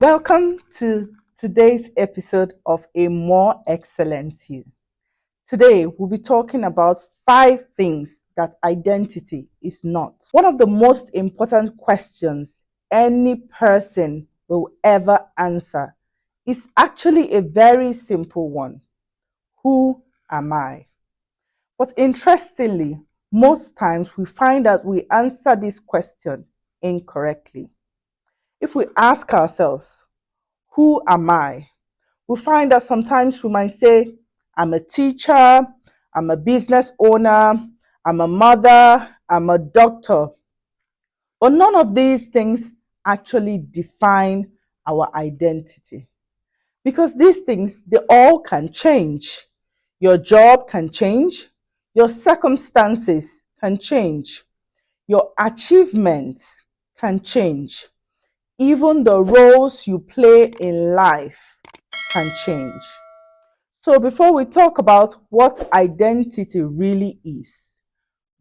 Welcome to today's episode of A More Excellent You. Today, we'll be talking about 5 things that identity is not. One of the most important questions any person will ever answer is actually a very simple one. Who am I? But interestingly, most times we find that we answer this question incorrectly. If we ask ourselves, who am I? We find that sometimes we might say, I'm a teacher, I'm a business owner, I'm a mother, I'm a doctor. But none of these things actually define our identity. Because these things, they all can change. Your job can change, your circumstances can change, your achievements can change. Even the roles you play in life can change. So before we talk about what identity really is,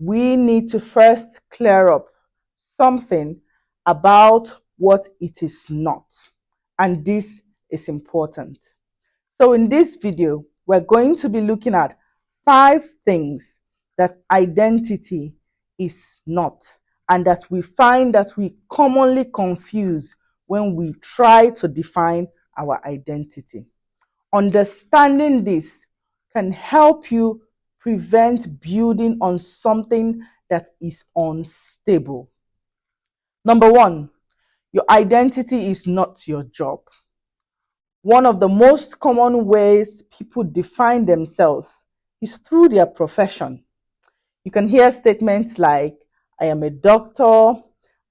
we need to first clear up something about what it is not. And this is important. So in this video, we're going to be looking at 5 things that identity is not, and that we find that we commonly confuse when we try to define our identity. Understanding this can help you prevent building on something that is unstable. Number 1, your identity is not your job. One of the most common ways people define themselves is through their profession. You can hear statements like, I am a doctor,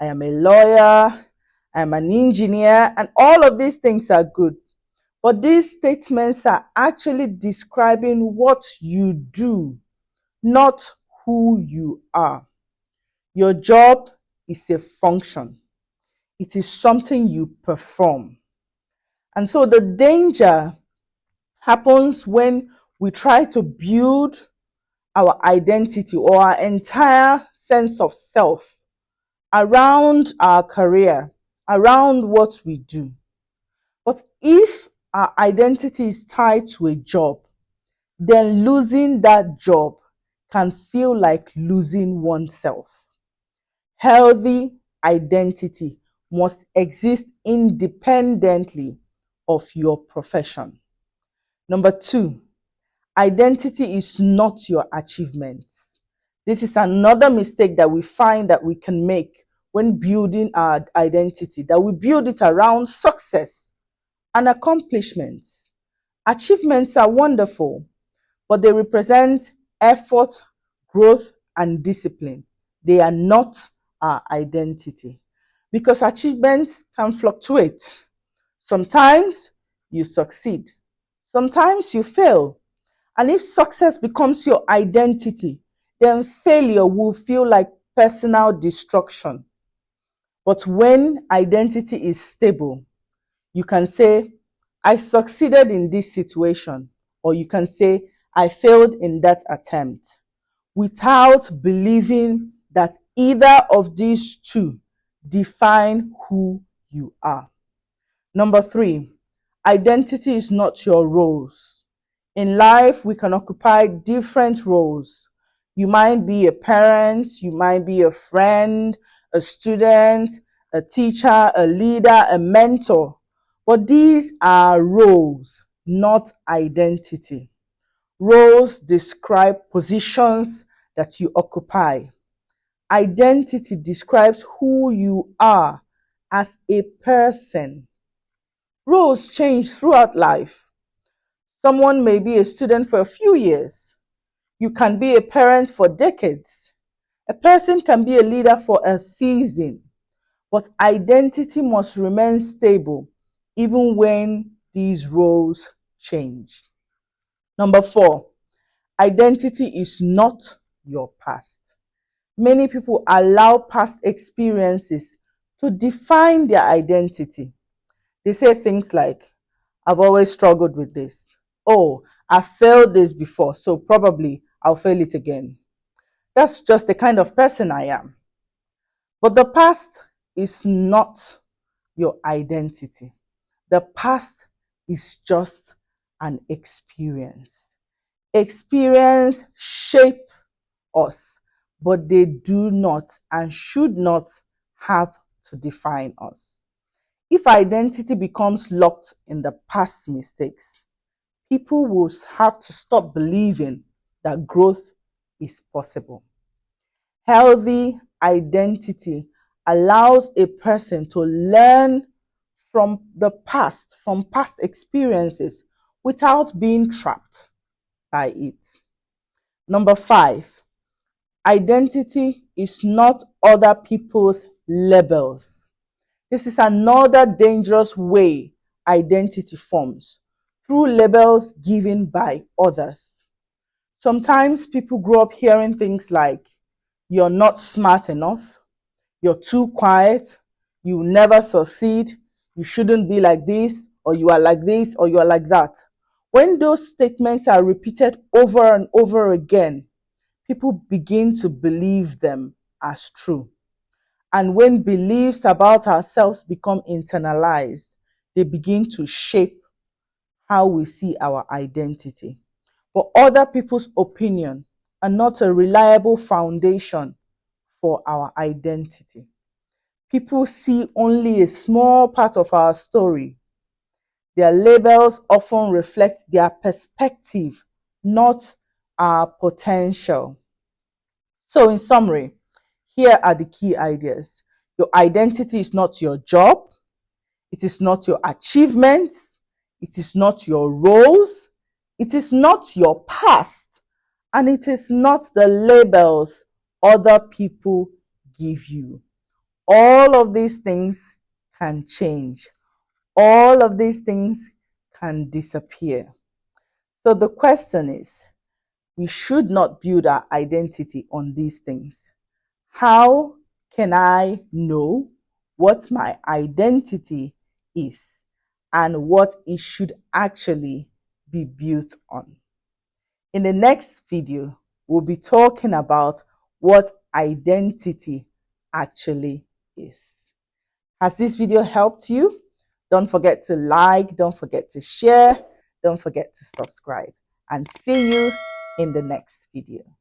I am a lawyer, I am an engineer, and all of these things are good. But these statements are actually describing what you do, not who you are. Your job is a function. It is something you perform. And so the danger happens when we try to build our identity or our entire sense of self around our career, around what we do. But if our identity is tied to a job, then losing that job can feel like losing oneself. Healthy identity must exist independently of your profession. Number 2, identity is not your achievements. This is another mistake that we find that we can make when building our identity, that we build it around success and accomplishments. Achievements are wonderful, but they represent effort, growth, and discipline. They are not our identity, because achievements can fluctuate. Sometimes you succeed, sometimes you fail. And if success becomes your identity, then failure will feel like personal destruction. But when identity is stable, you can say, I succeeded in this situation, or you can say, I failed in that attempt, without believing that either of these two define who you are. Number 3, identity is not your roles. In life, we can occupy different roles. You might be a parent, you might be a friend, a student, a teacher, a leader, a mentor. But these are roles, not identity. Roles describe positions that you occupy. Identity describes who you are as a person. Roles change throughout life. Someone may be a student for a few years. You can be a parent for decades. A person can be a leader for a season. But identity must remain stable even when these roles change. Number 4, identity is not your past. Many people allow past experiences to define their identity. They say things like, I've always struggled with this. Oh, I failed this before, so probably I'll fail it again. That's just the kind of person I am. But the past is not your identity. The past is just an experience. Experience shape us, but they do not and should not have to define us. If identity becomes locked in the past mistakes, people will have to stop believing that growth is possible. Healthy identity allows a person to learn from the past, from past experiences, without being trapped by it. Number 5, identity is not other people's labels. This is another dangerous way identity forms, through labels given by others. Sometimes people grow up hearing things like, you're not smart enough, you're too quiet, you never succeed, you shouldn't be like this, or you are like this, or you are like that. When those statements are repeated over and over again, people begin to believe them as true. And when beliefs about ourselves become internalized, they begin to shape how we see our identity. But other people's opinion are not a reliable foundation for our identity. People see only a small part of our story. Their labels often reflect their perspective, not our potential. So, in summary, here are the key ideas. Your identity is not your job, it is not your achievements, it is not your roles, it is not your past, and it is not the labels other people give you. All of these things can change. All of these things can disappear. So the question is, we should not build our identity on these things. How can I know what my identity is and what it should actually be built on? In the next video, we'll be talking about what identity actually is. Has this video helped you? Don't forget to like, don't forget to share, don't forget to subscribe, and see you in the next video.